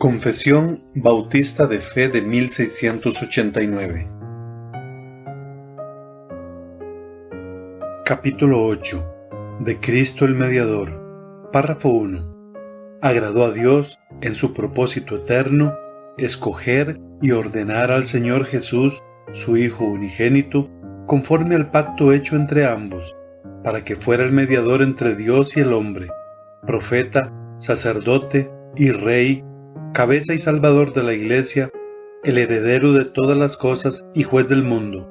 Confesión Bautista de Fe de 1689. Capítulo 8. De Cristo el Mediador. Párrafo 1. Agradó a Dios, en su propósito eterno, escoger y ordenar al Señor Jesús, su Hijo unigénito, conforme al pacto hecho entre ambos, para que fuera el mediador entre Dios y el hombre, profeta, sacerdote y rey, cabeza y salvador de la Iglesia, el heredero de todas las cosas y juez del mundo,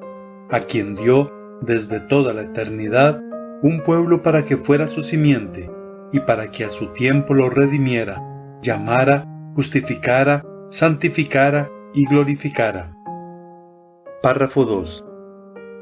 a quien dio desde toda la eternidad un pueblo para que fuera su simiente, y para que a su tiempo lo redimiera, llamara, justificara, santificara y glorificara. Párrafo 2.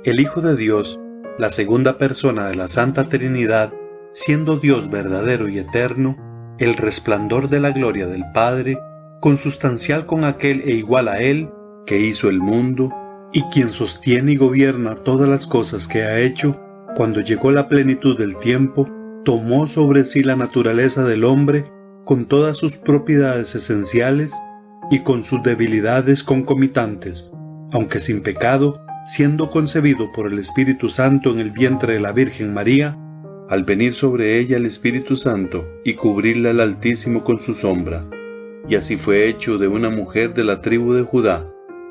El Hijo de Dios, la segunda persona de la Santa Trinidad, siendo Dios verdadero y eterno, el resplandor de la gloria del Padre, consustancial con aquel e igual a Él, que hizo el mundo, y quien sostiene y gobierna todas las cosas que ha hecho, cuando llegó la plenitud del tiempo, tomó sobre sí la naturaleza del hombre, con todas sus propiedades esenciales y con sus debilidades concomitantes, aunque sin pecado, siendo concebido por el Espíritu Santo en el vientre de la Virgen María, al venir sobre ella el Espíritu Santo y cubrirla el Altísimo con su sombra. Y así fue hecho de una mujer de la tribu de Judá,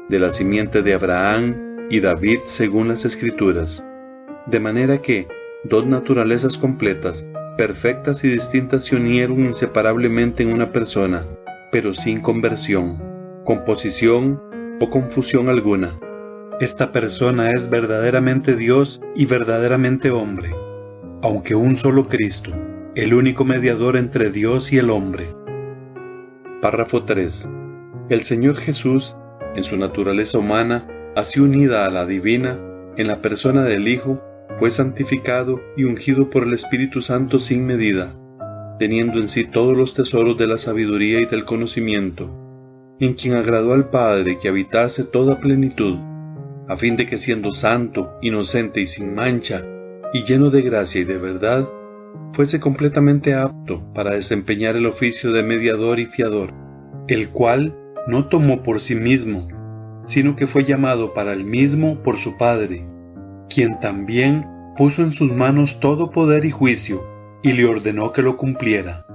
de la simiente de Abraham y David según las Escrituras. De manera que dos naturalezas completas, perfectas y distintas se unieron inseparablemente en una persona, pero sin conversión, composición o confusión alguna. Esta persona es verdaderamente Dios y verdaderamente hombre, aunque un solo Cristo, el único mediador entre Dios y el hombre. Párrafo 3. El Señor Jesús, en su naturaleza humana, así unida a la divina, en la persona del Hijo, fue santificado y ungido por el Espíritu Santo sin medida, teniendo en sí todos los tesoros de la sabiduría y del conocimiento, en quien agradó al Padre que habitase toda plenitud, a fin de que siendo santo, inocente y sin mancha, y lleno de gracia y de verdad, fuese completamente apto para desempeñar el oficio de mediador y fiador, el cual no tomó por sí mismo, sino que fue llamado para el mismo por su Padre, quien también puso en sus manos todo poder y juicio, y le ordenó que lo cumpliera.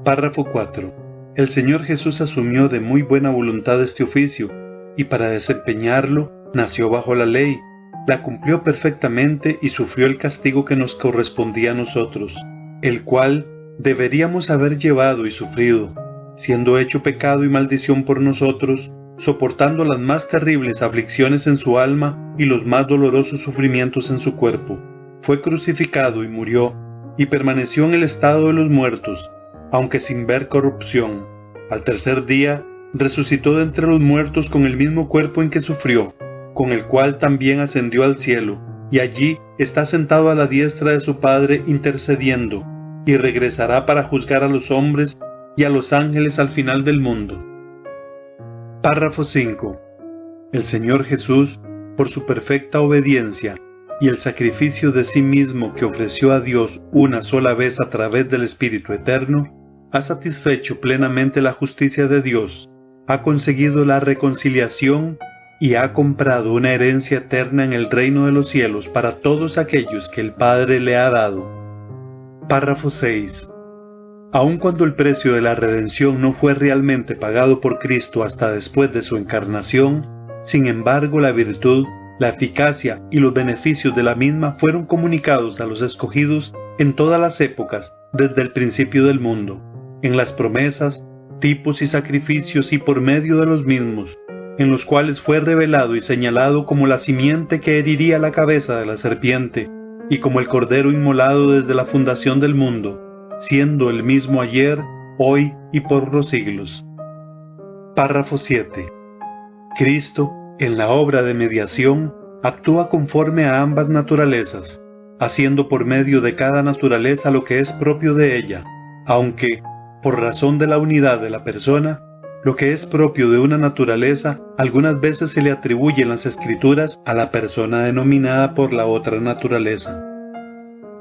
Párrafo 4. El Señor Jesús asumió de muy buena voluntad este oficio, y para desempeñarlo nació bajo la ley, la cumplió perfectamente y sufrió el castigo que nos correspondía a nosotros, el cual deberíamos haber llevado y sufrido, siendo hecho pecado y maldición por nosotros, soportando las más terribles aflicciones en su alma y los más dolorosos sufrimientos en su cuerpo. Fue crucificado y murió, y permaneció en el estado de los muertos, aunque sin ver corrupción. Al tercer día, resucitó de entre los muertos con el mismo cuerpo en que sufrió, con el cual también ascendió al cielo, y allí está sentado a la diestra de su Padre intercediendo, y regresará para juzgar a los hombres y a los ángeles al final del mundo. Párrafo 5. El Señor Jesús, por su perfecta obediencia y el sacrificio de sí mismo que ofreció a Dios una sola vez a través del Espíritu Eterno, ha satisfecho plenamente la justicia de Dios, ha conseguido la reconciliación y ha comprado una herencia eterna en el reino de los cielos para todos aquellos que el Padre le ha dado. Párrafo 6. Aun cuando el precio de la redención no fue realmente pagado por Cristo hasta después de su encarnación, sin embargo la virtud, la eficacia y los beneficios de la misma fueron comunicados a los escogidos en todas las épocas desde el principio del mundo, en las promesas, tipos y sacrificios y por medio de los mismos, en los cuales fue revelado y señalado como la simiente que heriría la cabeza de la serpiente, y como el Cordero inmolado desde la fundación del mundo, siendo el mismo ayer, hoy y por los siglos. Párrafo 7. Cristo, en la obra de mediación, actúa conforme a ambas naturalezas, haciendo por medio de cada naturaleza lo que es propio de ella, aunque, por razón de la unidad de la persona, lo que es propio de una naturaleza algunas veces se le atribuye en las Escrituras a la persona denominada por la otra naturaleza.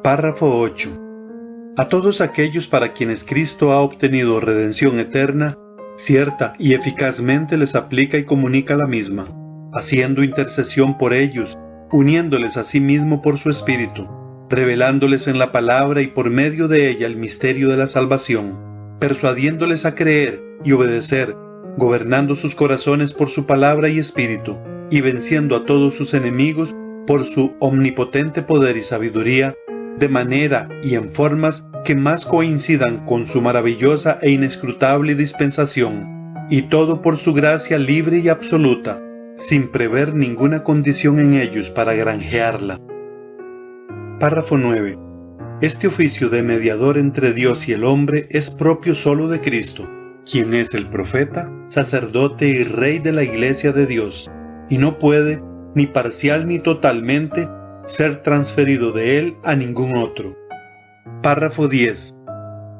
Párrafo 8. A todos aquellos para quienes Cristo ha obtenido redención eterna, cierta y eficazmente les aplica y comunica la misma, haciendo intercesión por ellos, uniéndoles a sí mismo por su Espíritu, revelándoles en la palabra y por medio de ella el misterio de la salvación, persuadiéndoles a creer y obedecer, gobernando sus corazones por su palabra y espíritu, y venciendo a todos sus enemigos por su omnipotente poder y sabiduría, de manera y en formas que más coincidan con su maravillosa e inescrutable dispensación, y todo por su gracia libre y absoluta, sin prever ninguna condición en ellos para granjearla. Párrafo 9. Este oficio de mediador entre Dios y el hombre es propio solo de Cristo, quien es el profeta, sacerdote y rey de la Iglesia de Dios, y no puede, ni parcial ni totalmente, ser transferido de él a ningún otro. Párrafo 10.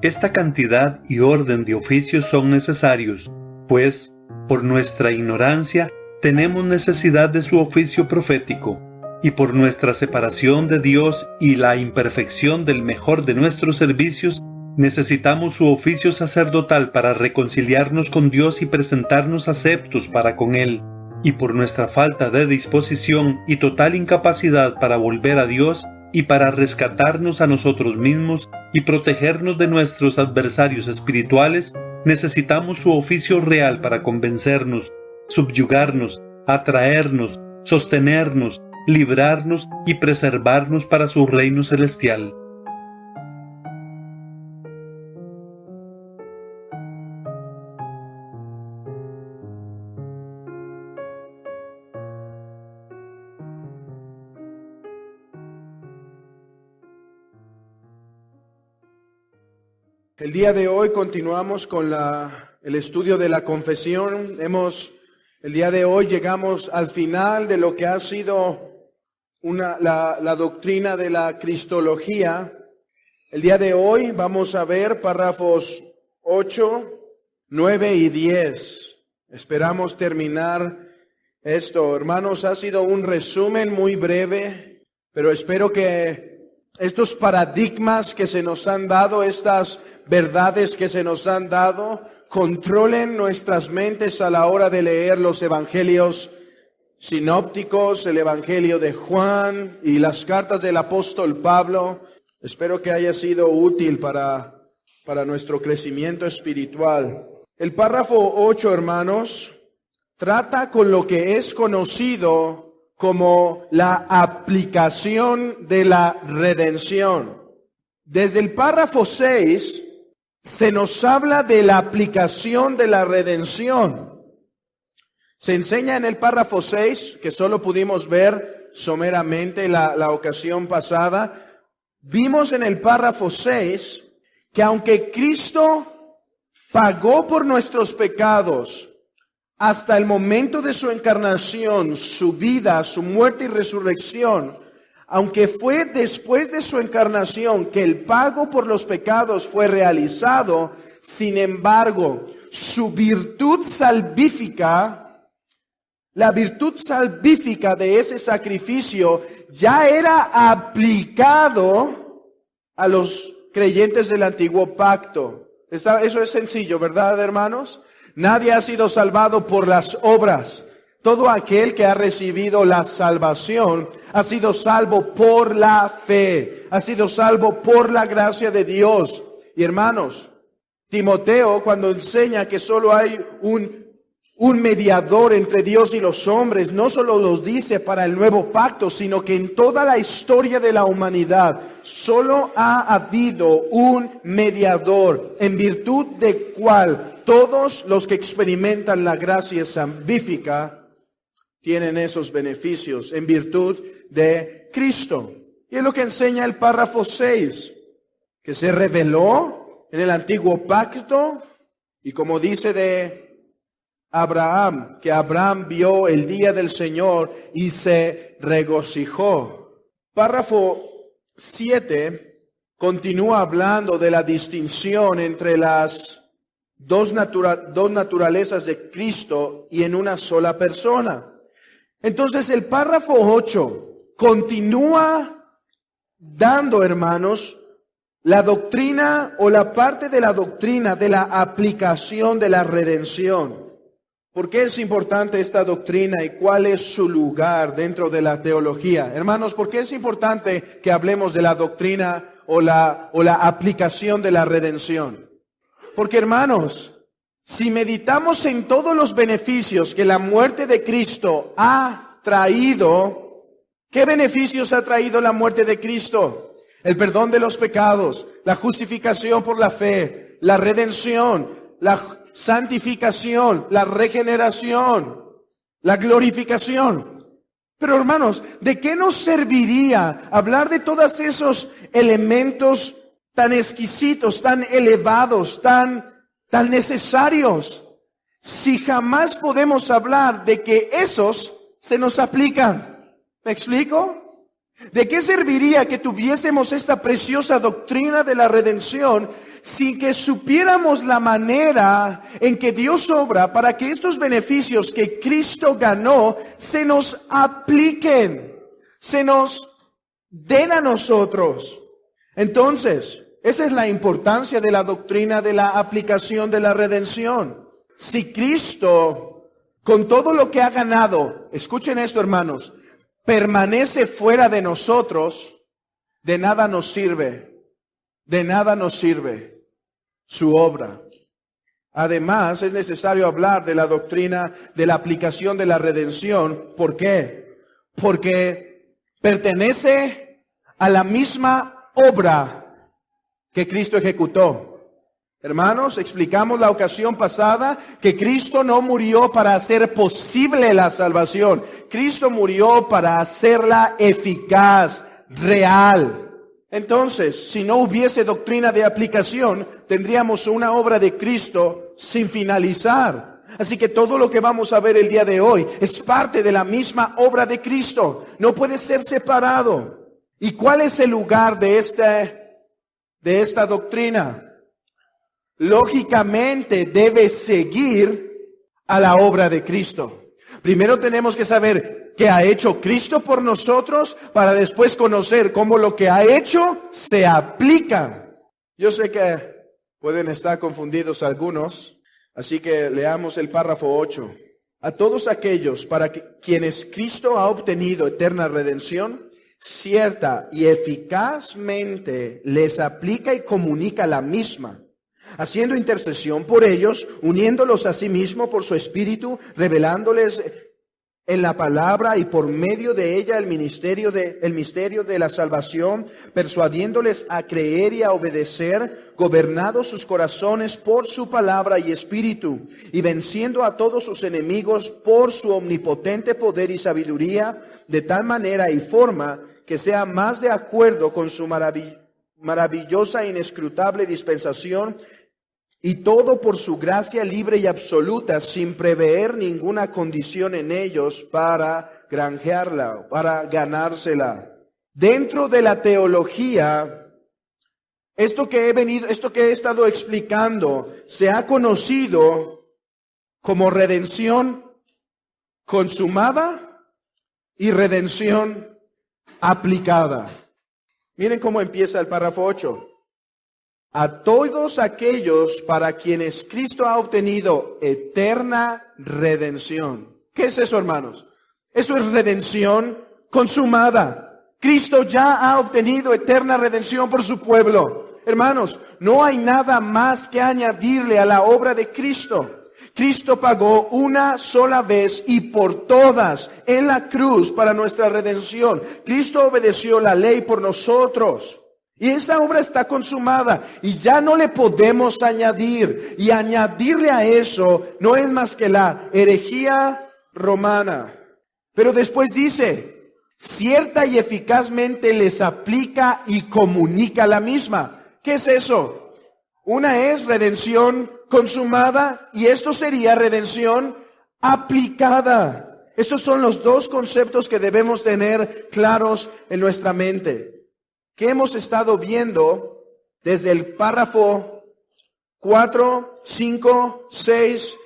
Esta cantidad y orden de oficios son necesarios, pues, por nuestra ignorancia, tenemos necesidad de su oficio profético, y por nuestra separación de Dios y la imperfección del mejor de nuestros servicios, necesitamos su oficio sacerdotal para reconciliarnos con Dios y presentarnos aceptos para con Él, y por nuestra falta de disposición y total incapacidad para volver a Dios y para rescatarnos a nosotros mismos y protegernos de nuestros adversarios espirituales, necesitamos su oficio real para convencernos, subyugarnos, atraernos, sostenernos, librarnos y preservarnos para su reino celestial. El día de hoy continuamos con el estudio de la confesión. El día de hoy llegamos al final de lo que ha sido la doctrina de la cristología. El día de hoy vamos a ver párrafos 8, 9 y 10. Esperamos terminar esto. Hermanos, ha sido un resumen muy breve, pero espero que estos paradigmas que se nos han dado, estas verdades que se nos han dado, controlen nuestras mentes a la hora de leer los evangelios sinópticos, el evangelio de Juan y las cartas del apóstol Pablo. Espero que haya sido útil para nuestro crecimiento espiritual. El párrafo 8, hermanos, trata con lo que es conocido como la aplicación de la redención. Desde el párrafo 6 se nos habla de la aplicación de la redención. Se enseña en el párrafo 6, que solo pudimos ver someramente la ocasión pasada. Vimos en el párrafo 6 que aunque Cristo pagó por nuestros pecados hasta el momento de su encarnación, su vida, su muerte y resurrección, aunque fue después de su encarnación que el pago por los pecados fue realizado, sin embargo, su virtud salvífica, la virtud salvífica de ese sacrificio ya era aplicado a los creyentes del antiguo pacto. Eso es sencillo, ¿verdad, hermanos? Nadie ha sido salvado por las obras. Todo aquel que ha recibido la salvación ha sido salvo por la fe, ha sido salvo por la gracia de Dios. Y hermanos, Timoteo, cuando enseña que solo hay un mediador entre Dios y los hombres, no solo los dice para el nuevo pacto, sino que en toda la historia de la humanidad solo ha habido un mediador, en virtud de cual todos los que experimentan la gracia salvífica tienen esos beneficios en virtud de Cristo. Y es lo que enseña el párrafo 6, que se reveló en el antiguo pacto, y como dice de Abraham, que Abraham vio el día del Señor y se regocijó. Párrafo 7 continúa hablando de la distinción entre las dos naturalezas de Cristo y en una sola persona. Entonces el párrafo 8 continúa dando, hermanos, la doctrina o la parte de la doctrina de la aplicación de la redención. ¿Por qué es importante esta doctrina y cuál es su lugar dentro de la teología? Hermanos, ¿por qué es importante que hablemos de la doctrina o la aplicación de la redención? Porque, hermanos, si meditamos en todos los beneficios que la muerte de Cristo ha traído, ¿qué beneficios ha traído la muerte de Cristo? El perdón de los pecados, la justificación por la fe, la redención, la santificación, la regeneración, la glorificación. Pero hermanos, ¿de qué nos serviría hablar de todos esos elementos tan exquisitos, tan elevados, tan necesarios, si jamás podemos hablar de que esos se nos aplican? ¿Me explico? ¿De qué serviría que tuviésemos esta preciosa doctrina de la redención sin que supiéramos la manera en que Dios obra para que estos beneficios que Cristo ganó se nos apliquen, se nos den a nosotros? Entonces, esa es la importancia de la doctrina de la aplicación de la redención. Si Cristo, con todo lo que ha ganado, escuchen esto, hermanos, permanece fuera de nosotros, de nada nos sirve su obra. Además, es necesario hablar de la doctrina de la aplicación de la redención. ¿Por qué? Porque pertenece a la misma obra que Cristo ejecutó. Hermanos, explicamos la ocasión pasada que Cristo no murió para hacer posible la salvación. Cristo murió para hacerla eficaz, real. Entonces, si no hubiese doctrina de aplicación, tendríamos una obra de Cristo sin finalizar. Así que todo lo que vamos a ver el día de hoy es parte de la misma obra de Cristo. No puede ser separado. ¿Y cuál es el lugar de esta doctrina? Lógicamente debe seguir a la obra de Cristo. Primero tenemos que saber qué ha hecho Cristo por nosotros para después conocer cómo lo que ha hecho se aplica. Yo sé que pueden estar confundidos algunos, así que leamos el párrafo 8. A todos aquellos para quienes Cristo ha obtenido eterna redención, cierta y eficazmente les aplica y comunica la misma, haciendo intercesión por ellos, uniéndolos a sí mismo por su Espíritu, revelándoles en la palabra y por medio de ella el misterio de la salvación, persuadiéndoles a creer y a obedecer, gobernados sus corazones por su palabra y espíritu, y venciendo a todos sus enemigos por su omnipotente poder y sabiduría, de tal manera y forma que sea más de acuerdo con su maravillosa e inescrutable dispensación, y todo por su gracia libre y absoluta, sin prever ninguna condición en ellos para granjearla, para ganársela. Dentro de la teología, esto que he estado explicando, se ha conocido como redención consumada y redención aplicada. Miren cómo empieza el párrafo 8. A todos aquellos para quienes Cristo ha obtenido eterna redención. ¿Qué es eso, hermanos? Eso es redención consumada. Cristo ya ha obtenido eterna redención por su pueblo. Hermanos, no hay nada más que añadirle a la obra de Cristo. Cristo pagó una sola vez y por todas en la cruz para nuestra redención. Cristo obedeció la ley por nosotros. Y esa obra está consumada y ya no le podemos añadir. Y añadirle a eso no es más que la herejía romana. Pero después dice, cierta y eficazmente les aplica y comunica la misma. ¿Qué es eso? Una es redención consumada y esto sería redención aplicada. Estos son los dos conceptos que debemos tener claros en nuestra mente, que hemos estado viendo desde el párrafo 4, 5, 6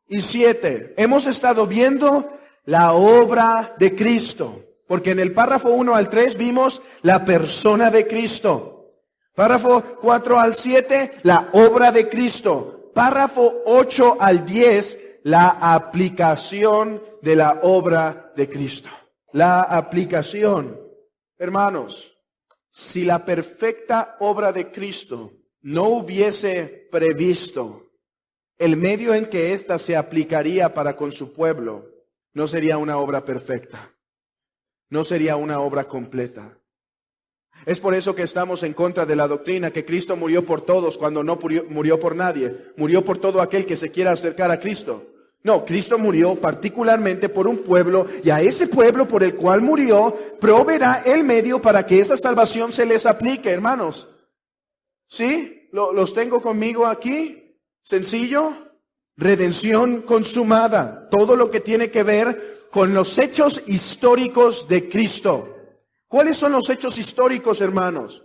y 7. Hemos estado viendo la obra de Cristo, porque en el párrafo 1 al 3 vimos la persona de Cristo. Párrafo 4 al 7, la obra de Cristo. Párrafo 8 al 10, la aplicación de la obra de Cristo. La aplicación. Hermanos, si la perfecta obra de Cristo no hubiese previsto el medio en que ésta se aplicaría para con su pueblo, no sería una obra perfecta. No sería una obra completa. Es por eso que estamos en contra de la doctrina que Cristo murió por todos cuando no murió por nadie. Murió por todo aquel que se quiera acercar a Cristo. No, Cristo murió particularmente por un pueblo, y a ese pueblo por el cual murió proveerá el medio para que esa salvación se les aplique, hermanos. ¿Sí? ¿Los tengo conmigo aquí? Sencillo. Redención consumada. Todo lo que tiene que ver con los hechos históricos de Cristo. ¿Cuáles son los hechos históricos, hermanos,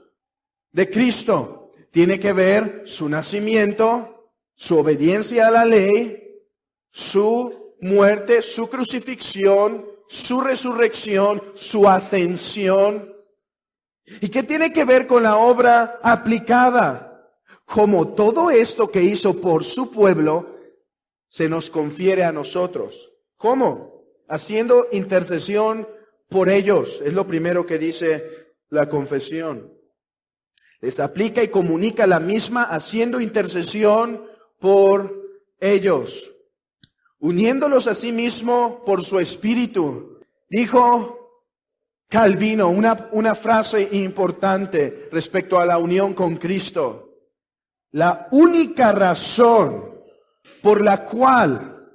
de Cristo? Tiene que ver su nacimiento, su obediencia a la ley, su muerte, su crucifixión, su resurrección, su ascensión. ¿Y qué tiene que ver con la obra aplicada? Como todo esto que hizo por su pueblo se nos confiere a nosotros. ¿Cómo? Haciendo intercesión por ellos. Es lo primero que dice la confesión. Les aplica y comunica la misma haciendo intercesión por ellos, uniéndolos a sí mismo por su espíritu. Dijo Calvino una frase importante respecto a la unión con Cristo. La única razón por la cual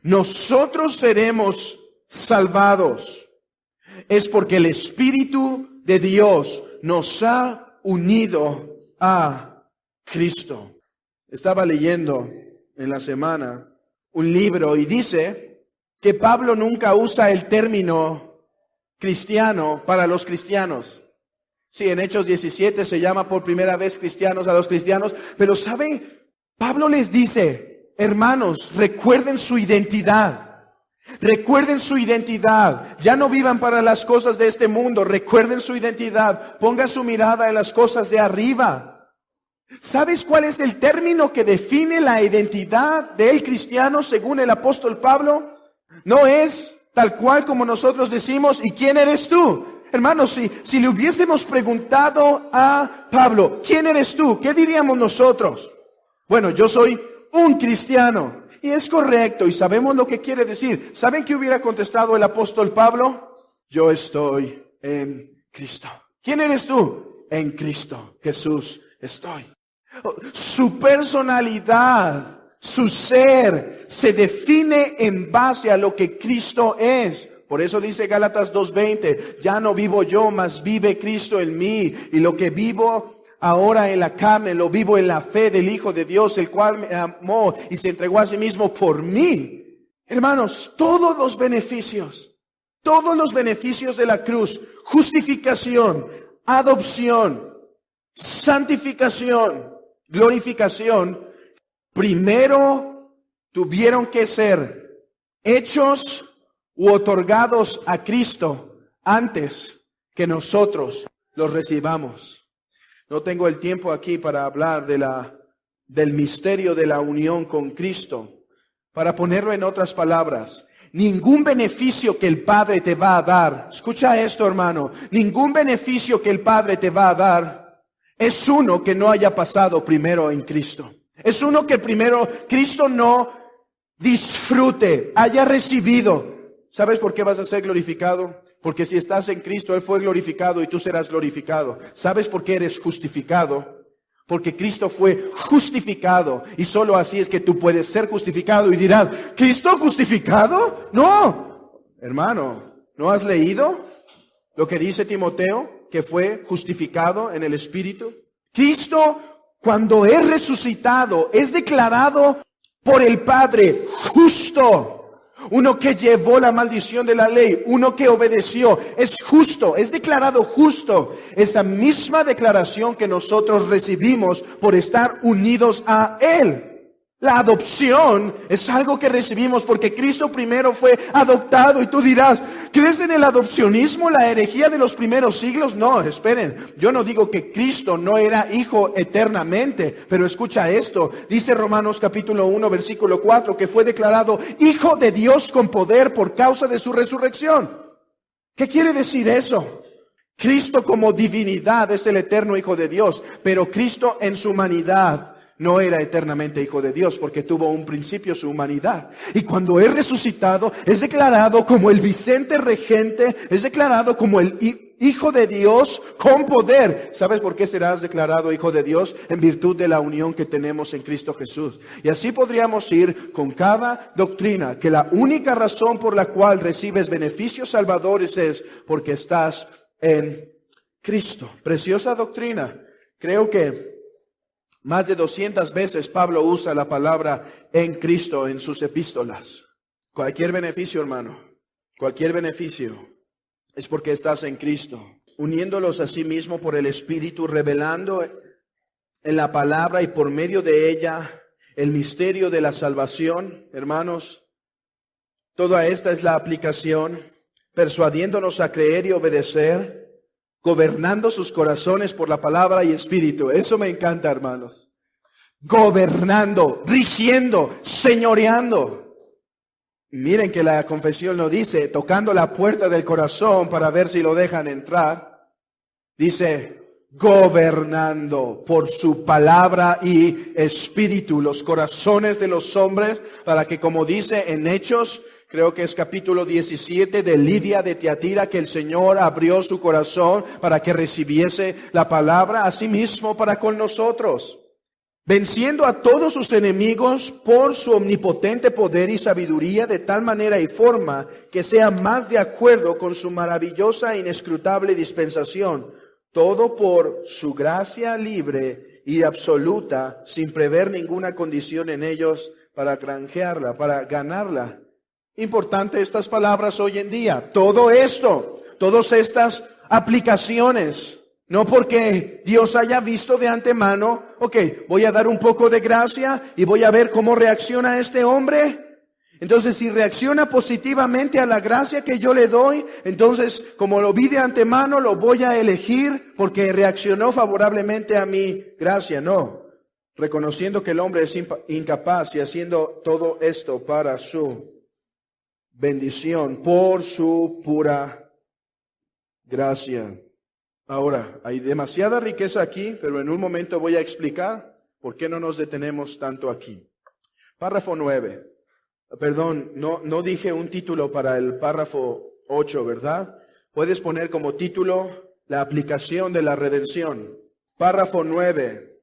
nosotros seremos salvados es porque el Espíritu de Dios nos ha unido a Cristo. Estaba leyendo en la semana un libro y dice que Pablo nunca usa el término cristiano para los cristianos. Sí, en Hechos 17 se llama por primera vez cristianos a los cristianos, pero ¿saben? Pablo les dice, hermanos, recuerden su identidad. Recuerden su identidad. Ya no vivan para las cosas de este mundo. Recuerden su identidad. Pongan su mirada en las cosas de arriba. ¿Sabes cuál es el término que define la identidad del cristiano según el apóstol Pablo? No es tal cual como nosotros decimos, ¿y quién eres tú? Hermanos, si le hubiésemos preguntado a Pablo, ¿quién eres tú? ¿Qué diríamos nosotros? Bueno, yo soy un cristiano. Y es correcto, y sabemos lo que quiere decir. ¿Saben qué hubiera contestado el apóstol Pablo? Yo estoy en Cristo. ¿Quién eres tú? En Cristo Jesús estoy. Su personalidad, su ser, se define en base a lo que Cristo es. Por eso dice Gálatas 2:20, ya no vivo yo, mas vive Cristo en mí. Y lo que vivo ahora en la carne, lo vivo en la fe del Hijo de Dios, el cual me amó y se entregó a sí mismo por mí. Hermanos, todos los beneficios de la cruz, justificación, adopción, santificación, glorificación, primero tuvieron que ser hechos u otorgados a Cristo antes que nosotros los recibamos. No tengo el tiempo aquí para hablar del misterio de la unión con Cristo. Para ponerlo en otras palabras, ningún beneficio que el Padre te va a dar, escucha esto, hermano, ningún beneficio que el Padre te va a dar es uno que no haya pasado primero en Cristo. Es uno que primero Cristo no disfrute, haya recibido. ¿Sabes por qué vas a ser glorificado? Porque si estás en Cristo, Él fue glorificado y tú serás glorificado. ¿Sabes por qué eres justificado? Porque Cristo fue justificado y solo así es que tú puedes ser justificado. Y dirás, ¿Cristo justificado? No, hermano, ¿no has leído lo que dice Timoteo? Que fue justificado en el Espíritu. Cristo, cuando es resucitado, es declarado por el Padre justo. Uno que llevó la maldición de la ley, uno que obedeció, es justo, es declarado justo. Esa misma declaración que nosotros recibimos por estar unidos a Él. La adopción es algo que recibimos porque Cristo primero fue adoptado. Y tú dirás, ¿crees en el adopcionismo, la herejía de los primeros siglos? No, esperen. Yo no digo que Cristo no era hijo eternamente, pero escucha esto. Dice Romanos capítulo 1, versículo 4, que fue declarado hijo de Dios con poder por causa de su resurrección. ¿Qué quiere decir eso? Cristo como divinidad es el eterno Hijo de Dios, pero Cristo en su humanidad no era eternamente Hijo de Dios porque tuvo un principio su humanidad. Y cuando es resucitado, es declarado como el Vicente regente, es declarado como el Hijo de Dios con poder. ¿Sabes por qué serás declarado Hijo de Dios? En virtud de la unión que tenemos en Cristo Jesús. Y así podríamos ir con cada doctrina, que la única razón por la cual recibes beneficios salvadores es porque estás en Cristo. Preciosa doctrina. Creo que más de 200 veces Pablo usa la palabra en Cristo en sus epístolas. Cualquier beneficio, hermano, cualquier beneficio es porque estás en Cristo, uniéndolos a sí mismo por el Espíritu, revelando en la palabra y por medio de ella el misterio de la salvación. Hermanos, toda esta es la aplicación, persuadiéndonos a creer y obedecer, gobernando sus corazones por la palabra y espíritu. Eso me encanta, hermanos. Gobernando, rigiendo, señoreando. Miren que la confesión lo dice, tocando la puerta del corazón para ver si lo dejan entrar. Dice, gobernando por su palabra y espíritu los corazones de los hombres, para que, como dice en Hechos, creo que es capítulo 17 de Lidia de Tiatira, que el Señor abrió su corazón para que recibiese la palabra, asimismo para con nosotros, venciendo a todos sus enemigos por su omnipotente poder y sabiduría, de tal manera y forma que sea más de acuerdo con su maravillosa e inescrutable dispensación, todo por su gracia libre y absoluta, sin prever ninguna condición en ellos para granjearla, para ganarla. Importante estas palabras hoy en día. Todo esto, todas estas aplicaciones, no porque Dios haya visto de antemano, voy a dar un poco de gracia y voy a ver cómo reacciona este hombre. Entonces, si reacciona positivamente a la gracia que yo le doy, entonces, como lo vi de antemano, lo voy a elegir porque reaccionó favorablemente a mi gracia. No, reconociendo que el hombre es incapaz y haciendo todo esto para su bendición, por su pura gracia. Ahora, hay demasiada riqueza aquí, pero en un momento voy a explicar por qué no nos detenemos tanto aquí. Párrafo 9. Perdón, no dije un título para el párrafo 8, ¿verdad? Puedes poner como título la aplicación de la redención. Párrafo 9.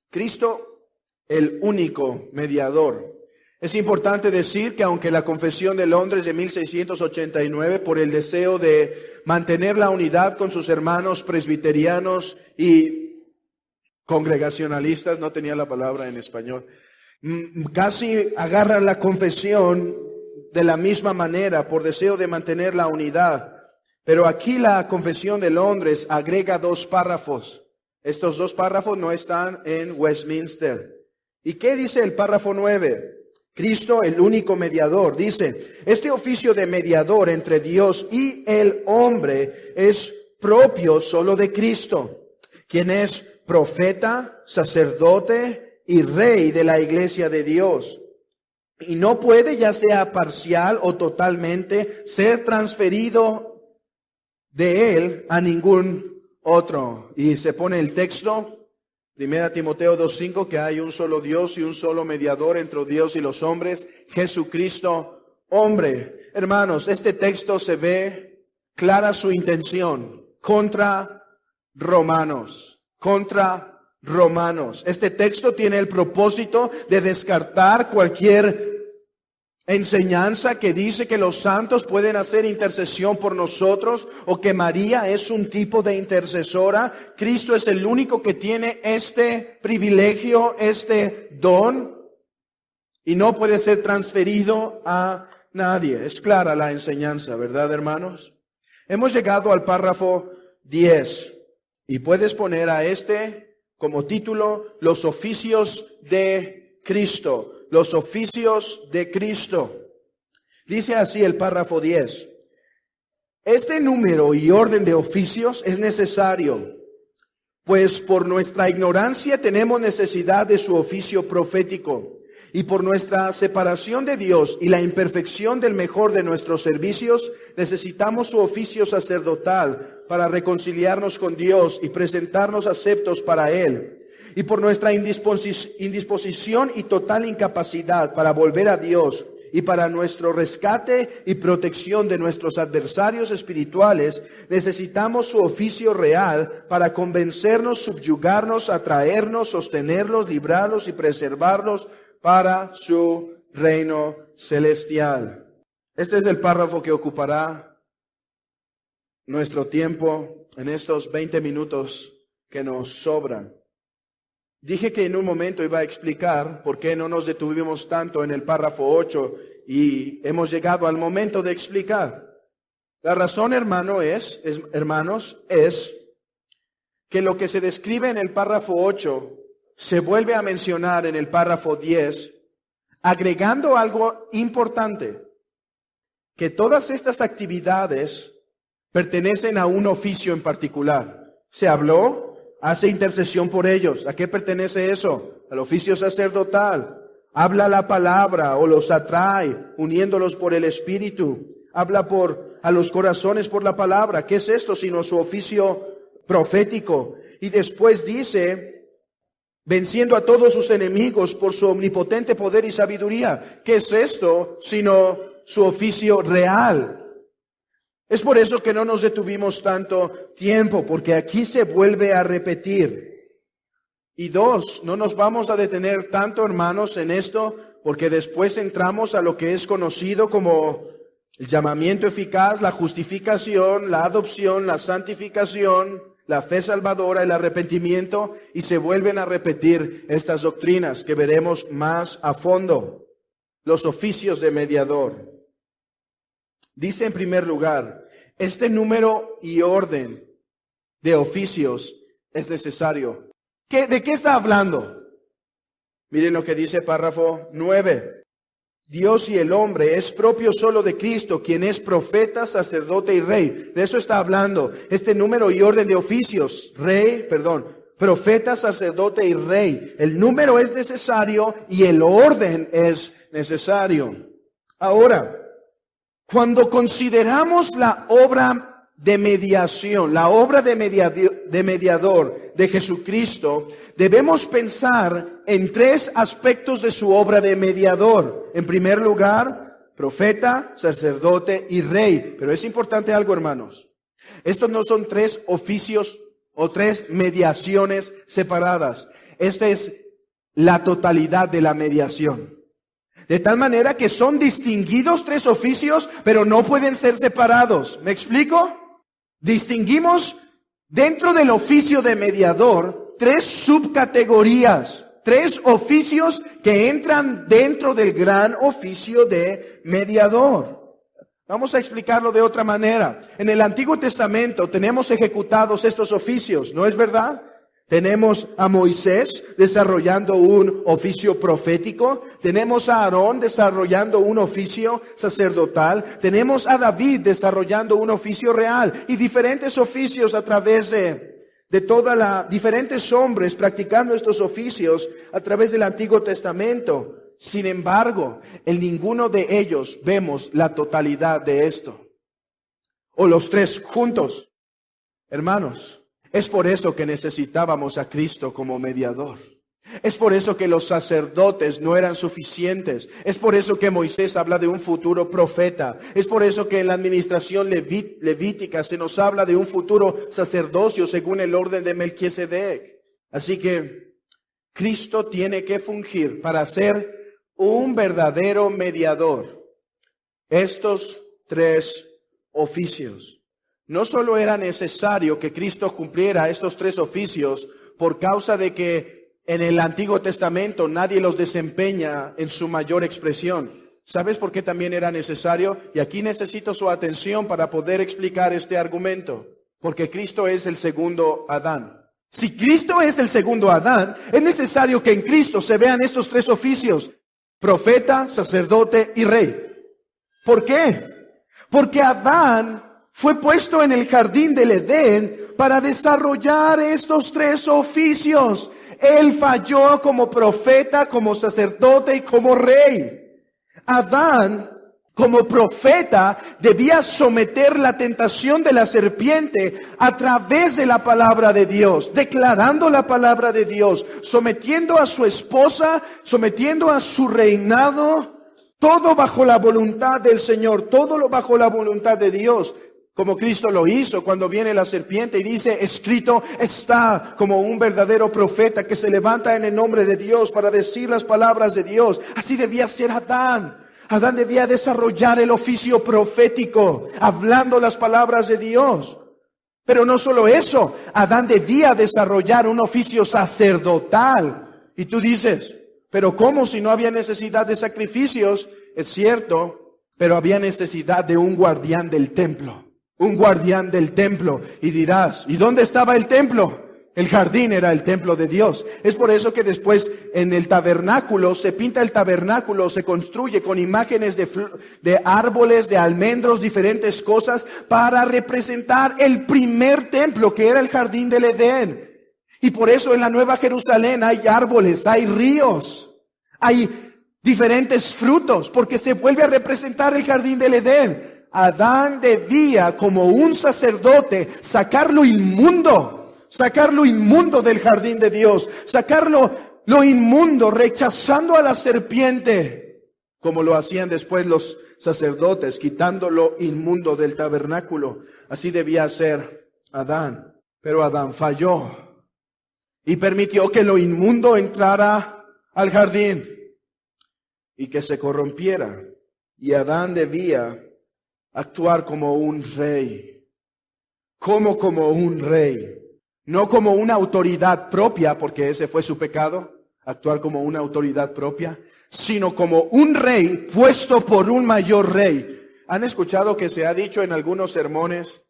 Cristo, el único mediador. Es importante decir que aunque la Confesión de Londres de 1689, por el deseo de mantener la unidad con sus hermanos presbiterianos y congregacionalistas, no tenía la palabra en español, casi agarran la confesión de la misma manera por deseo de mantener la unidad. Pero aquí la Confesión de Londres agrega 2 párrafos. Estos 2 párrafos no están en Westminster. ¿Y qué dice el párrafo 9? Cristo, el único mediador, dice, este oficio de mediador entre Dios y el hombre es propio solo de Cristo, quien es profeta, sacerdote y rey de la iglesia de Dios. Y no puede, ya sea parcial o totalmente, ser transferido de él a ningún otro. Y se pone el texto, 1 Timoteo 2:5, que hay un solo Dios y un solo mediador entre Dios y los hombres, Jesucristo, hombre. Hermanos, este texto se ve clara su intención contra romanos. Este texto tiene el propósito de descartar cualquier enseñanza que dice que los santos pueden hacer intercesión por nosotros o que María es un tipo de intercesora. Cristo es el único que tiene este privilegio, este don, y no puede ser transferido a nadie. Es clara la enseñanza, ¿verdad, hermanos? Hemos llegado al párrafo 10 y puedes poner a este como título: los oficios de Cristo, los oficios de Cristo. Dice así el párrafo 10. Este número y orden de oficios es necesario, pues por nuestra ignorancia tenemos necesidad de su oficio profético, y por nuestra separación de Dios y la imperfección del mejor de nuestros servicios, necesitamos su oficio sacerdotal para reconciliarnos con Dios y presentarnos aceptos para Él. Y por nuestra indisposición y total incapacidad para volver a Dios y para nuestro rescate y protección de nuestros adversarios espirituales, necesitamos su oficio real para convencernos, subyugarnos, atraernos, sostenerlos, librarlos y preservarlos para su reino celestial. Este es el párrafo que ocupará nuestro tiempo en estos 20 minutos que nos sobran. Dije que en un momento iba a explicar por qué no nos detuvimos tanto en el párrafo 8 y hemos llegado al momento de explicar. La razón, hermanos, es que lo que se describe en el párrafo 8 se vuelve a mencionar en el párrafo 10, agregando algo importante, que todas estas actividades pertenecen a un oficio en particular. Se habló, hace intercesión por ellos. ¿A qué pertenece eso? Al oficio sacerdotal. Habla la palabra o los atrae, uniéndolos por el Espíritu. Habla a los corazones por la palabra. ¿Qué es esto sino su oficio profético? Y después dice, venciendo a todos sus enemigos por su omnipotente poder y sabiduría. ¿Qué es esto sino su oficio real? Es por eso que no nos detuvimos tanto tiempo, porque aquí se vuelve a repetir. Y dos, no nos vamos a detener tanto, hermanos, en esto, porque después entramos a lo que es conocido como el llamamiento eficaz, la justificación, la adopción, la santificación, la fe salvadora, el arrepentimiento, y se vuelven a repetir estas doctrinas que veremos más a fondo. Los oficios de mediador. Dice en primer lugar, este número y orden de oficios es necesario. ¿De qué está hablando? Miren lo que dice párrafo 9. Dios y el hombre es propio solo de Cristo, quien es profeta, sacerdote y rey. De eso está hablando. Este número y orden de oficios, profeta, sacerdote y rey. El número es necesario y el orden es necesario. Ahora, cuando consideramos la obra de mediación, la obra de mediador de Jesucristo, debemos pensar en tres aspectos de su obra de mediador. En primer lugar, profeta, sacerdote y rey. Pero es importante algo, hermanos. Estos no son tres oficios o tres mediaciones separadas. Esta es la totalidad de la mediación. De tal manera que son distinguidos tres oficios, pero no pueden ser separados. ¿Me explico? Distinguimos dentro del oficio de mediador tres subcategorías, tres oficios que entran dentro del gran oficio de mediador. Vamos a explicarlo de otra manera. En el Antiguo Testamento tenemos ejecutados estos oficios, ¿no es verdad? Tenemos a Moisés desarrollando un oficio profético. Tenemos a Aarón desarrollando un oficio sacerdotal. Tenemos a David desarrollando un oficio real. Y diferentes oficios a través de diferentes hombres practicando estos oficios a través del Antiguo Testamento. Sin embargo, en ninguno de ellos vemos la totalidad de esto. O los tres juntos. Hermanos, es por eso que necesitábamos a Cristo como mediador. Es por eso que los sacerdotes no eran suficientes. Es por eso que Moisés habla de un futuro profeta. Es por eso que en la administración levítica se nos habla de un futuro sacerdocio según el orden de Melquisedec. Así que Cristo tiene que fungir para ser un verdadero mediador. Estos tres oficios. No solo era necesario que Cristo cumpliera estos tres oficios por causa de que en el Antiguo Testamento nadie los desempeña en su mayor expresión. ¿Sabes por qué también era necesario? Y aquí necesito su atención para poder explicar este argumento. Porque Cristo es el segundo Adán. Si Cristo es el segundo Adán, es necesario que en Cristo se vean estos tres oficios: profeta, sacerdote y rey. ¿Por qué? Porque Adán fue puesto en el jardín del Edén para desarrollar estos tres oficios. Él falló como profeta, como sacerdote y como rey. Adán, como profeta, debía someter la tentación de la serpiente a través de la palabra de Dios, declarando la palabra de Dios, sometiendo a su esposa, sometiendo a su reinado, todo bajo la voluntad del Señor, todo lo bajo la voluntad de Dios. Como Cristo lo hizo cuando viene la serpiente y dice, escrito está, como un verdadero profeta que se levanta en el nombre de Dios para decir las palabras de Dios. Así debía ser Adán. Adán debía desarrollar el oficio profético, hablando las palabras de Dios. Pero no solo eso, Adán debía desarrollar un oficio sacerdotal. Y tú dices, pero ¿cómo si no había necesidad de sacrificios? Es cierto, pero había necesidad de un guardián del templo. Un guardián del templo. Y dirás, ¿y dónde estaba el templo? El jardín era el templo de Dios. Es por eso que después en el tabernáculo, se pinta el tabernáculo, se construye con imágenes de árboles, de almendros, diferentes cosas, para representar el primer templo, que era el jardín del Edén. Y por eso en la Nueva Jerusalén hay árboles, hay ríos, hay diferentes frutos, porque se vuelve a representar el jardín del Edén. Adán debía, como un sacerdote, sacar lo inmundo del jardín de Dios, sacarlo lo inmundo, rechazando a la serpiente, como lo hacían después los sacerdotes, quitando lo inmundo del tabernáculo. Así debía ser Adán. Pero Adán falló y permitió que lo inmundo entrara al jardín y que se corrompiera. Y Adán debía actuar como un rey. ¿Cómo como un rey? No como una autoridad propia, porque ese fue su pecado, actuar como una autoridad propia, sino como un rey puesto por un mayor rey. ¿Han escuchado que se ha dicho en algunos sermones,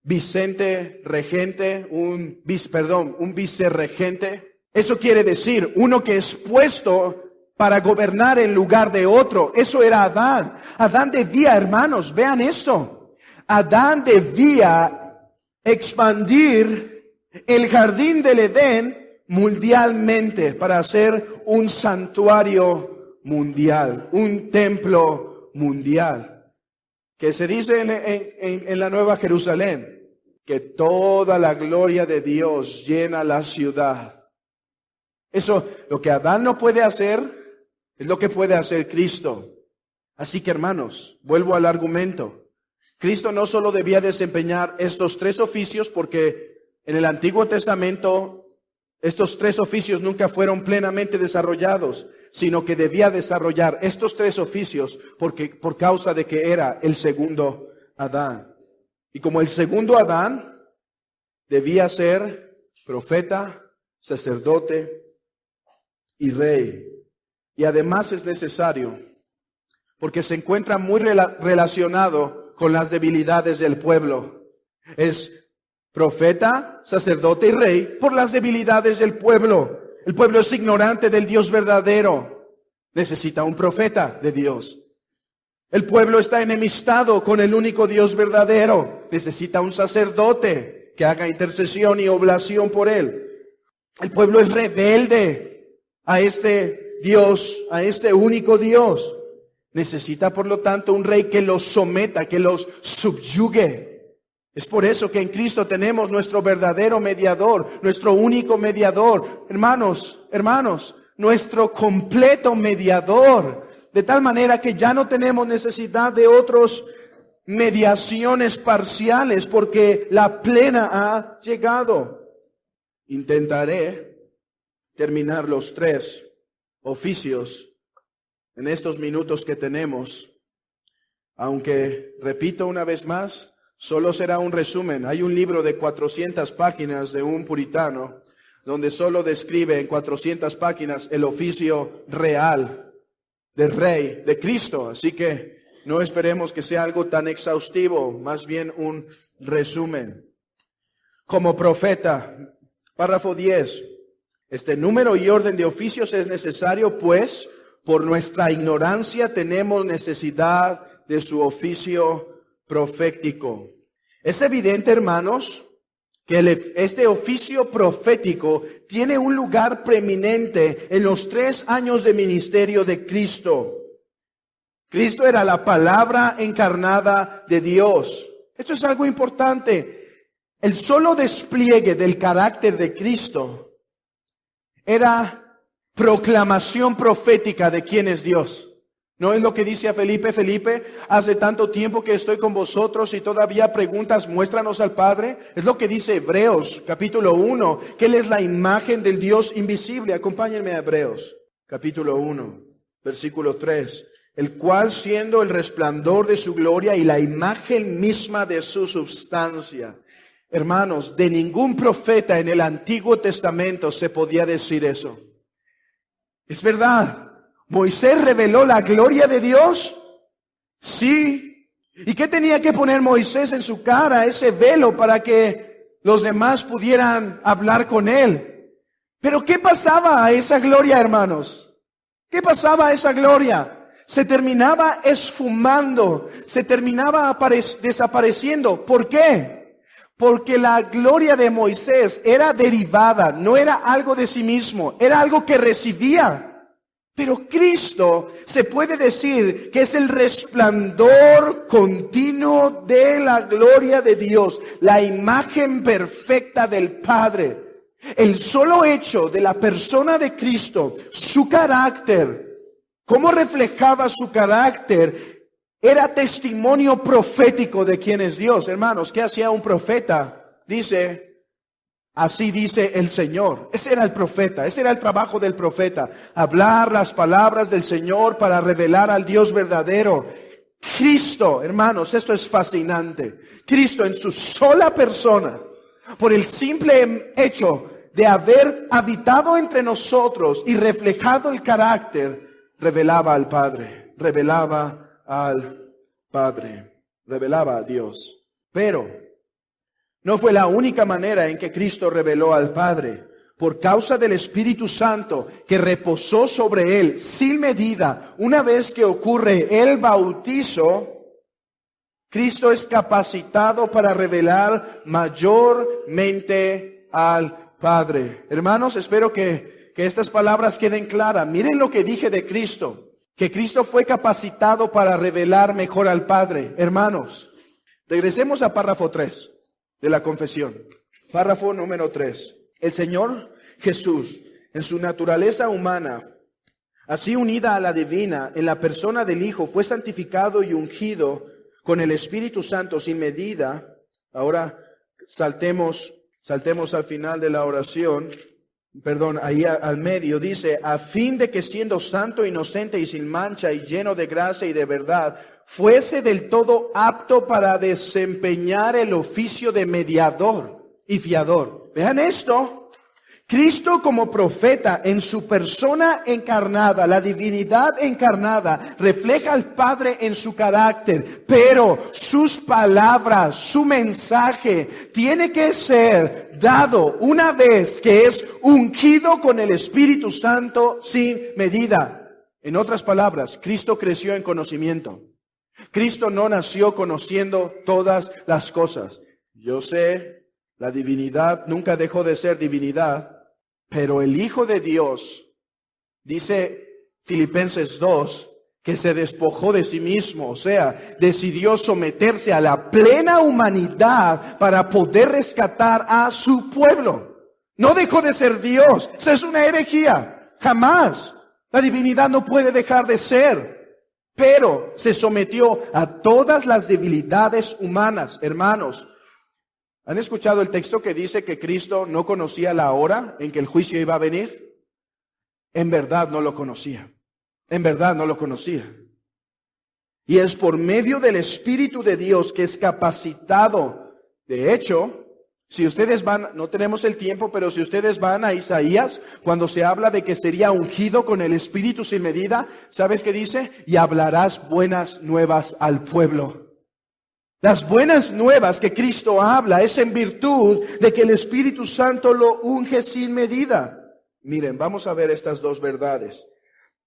Vicente regente, un vicerregente? Eso quiere decir uno que es puesto para gobernar en lugar de otro. Eso era Adán. Adán debía, hermanos, vean esto. Adán debía expandir el jardín del Edén mundialmente para hacer un santuario mundial, un templo mundial. Que se dice en la Nueva Jerusalén, que toda la gloria de Dios llena la ciudad. Eso, lo que Adán no puede hacer, es lo que puede hacer Cristo. Así que, hermanos, vuelvo al argumento. Cristo no solo debía desempeñar estos tres oficios, porque en el Antiguo Testamento estos tres oficios nunca fueron plenamente desarrollados, sino que debía desarrollar estos tres oficios por causa de que era el segundo Adán. Y como el segundo Adán, debía ser profeta, sacerdote y rey. Y además es necesario, porque se encuentra muy relacionado con las debilidades del pueblo. Es profeta, sacerdote y rey por las debilidades del pueblo. El pueblo es ignorante del Dios verdadero. Necesita un profeta de Dios. El pueblo está enemistado con el único Dios verdadero. Necesita un sacerdote que haga intercesión y oblación por él. El pueblo es rebelde a este Dios, a este único Dios. Necesita, por lo tanto, un rey que los someta, que los subyugue. Es por eso que en Cristo tenemos nuestro verdadero mediador, nuestro único mediador. Hermanos, nuestro completo mediador. De tal manera que ya no tenemos necesidad de otras mediaciones parciales, porque la plena ha llegado. Intentaré terminar los tres oficios en estos minutos que tenemos, aunque, repito una vez más, solo será un resumen. Hay un libro de 400 páginas de un puritano, donde solo describe en 400 páginas el oficio real del rey, de Cristo. Así que no esperemos que sea algo tan exhaustivo, más bien un resumen. Como profeta, Párrafo 10. Este número y orden de oficios es necesario, pues por nuestra ignorancia tenemos necesidad de su oficio profético. Es evidente, hermanos, que este oficio profético tiene un lugar preeminente en los 3 años de ministerio de Cristo. Cristo era la palabra encarnada de Dios. Esto es algo importante. El solo despliegue del carácter de Cristo era proclamación profética de quién es Dios. ¿No es lo que dice a Felipe? Felipe, hace tanto tiempo que estoy con vosotros y todavía preguntas, muéstranos al Padre. Es lo que dice Hebreos, capítulo 1, que Él es la imagen del Dios invisible. Acompáñenme a Hebreos, capítulo 1, versículo 3. El cual siendo el resplandor de su gloria y la imagen misma de su substancia. Hermanos, de ningún profeta en el Antiguo Testamento se podía decir eso. Es verdad. ¿Moisés reveló la gloria de Dios? Sí. ¿Y qué tenía que poner Moisés en su cara? Ese velo para que los demás pudieran hablar con él. Pero ¿qué pasaba a esa gloria, hermanos? ¿Qué pasaba a esa gloria? Se terminaba esfumando, se terminaba desapareciendo. ¿Por qué? Porque la gloria de Moisés era derivada, no era algo de sí mismo, era algo que recibía. Pero Cristo se puede decir que es el resplandor continuo de la gloria de Dios, la imagen perfecta del Padre. El solo hecho de la persona de Cristo, su carácter, cómo reflejaba su carácter, era testimonio profético de quién es Dios. Hermanos, ¿qué hacía un profeta? Dice... Así dice el Señor. Ese era el profeta, ese era el trabajo del profeta. Hablar las palabras del Señor para revelar al Dios verdadero. Cristo, hermanos, esto es fascinante. Cristo en su sola persona, por el simple hecho de haber habitado entre nosotros y reflejado el carácter, revelaba al Padre, revelaba al Padre, revelaba a Dios. Pero no fue la única manera en que Cristo reveló al Padre. Por causa del Espíritu Santo que reposó sobre Él sin medida, una vez que ocurre el bautizo, Cristo es capacitado para revelar mayormente al Padre. Hermanos, espero que estas palabras queden claras. Miren lo que dije de Cristo, que Cristo fue capacitado para revelar mejor al Padre. Hermanos, regresemos a párrafo 3. De la confesión. Párrafo número 3. El Señor Jesús, en su naturaleza humana, así unida a la divina, en la persona del Hijo, fue santificado y ungido con el Espíritu Santo sin medida. Ahora saltemos al final de la oración. Ahí al medio dice, a fin de que siendo santo, inocente y sin mancha y lleno de gracia y de verdad, fuese del todo apto para desempeñar el oficio de mediador y fiador. Vean esto. Cristo como profeta en su persona encarnada, la divinidad encarnada, refleja al Padre en su carácter, pero sus palabras, su mensaje tiene que ser dado una vez que es ungido con el Espíritu Santo sin medida. En otras palabras, Cristo creció en conocimiento. Cristo no nació conociendo todas las cosas. Yo sé, la divinidad nunca dejó de ser divinidad. Pero el Hijo de Dios, dice Filipenses 2, que se despojó de sí mismo, o sea, decidió someterse a la plena humanidad para poder rescatar a su pueblo. No dejó de ser Dios. Esa es una herejía. Jamás. La divinidad no puede dejar de ser. Pero se sometió a todas las debilidades humanas, hermanos. ¿Han escuchado el texto que dice que Cristo no conocía la hora en que el juicio iba a venir? En verdad no lo conocía. En verdad no lo conocía. Y es por medio del Espíritu de Dios que es capacitado. De hecho, si ustedes van, no tenemos el tiempo, pero si ustedes van a Isaías, cuando se habla de que sería ungido con el Espíritu sin medida, ¿sabes qué dice? Y hablarás buenas nuevas al pueblo. Las buenas nuevas que Cristo habla es en virtud de que el Espíritu Santo lo unge sin medida. Miren, vamos a ver estas dos verdades.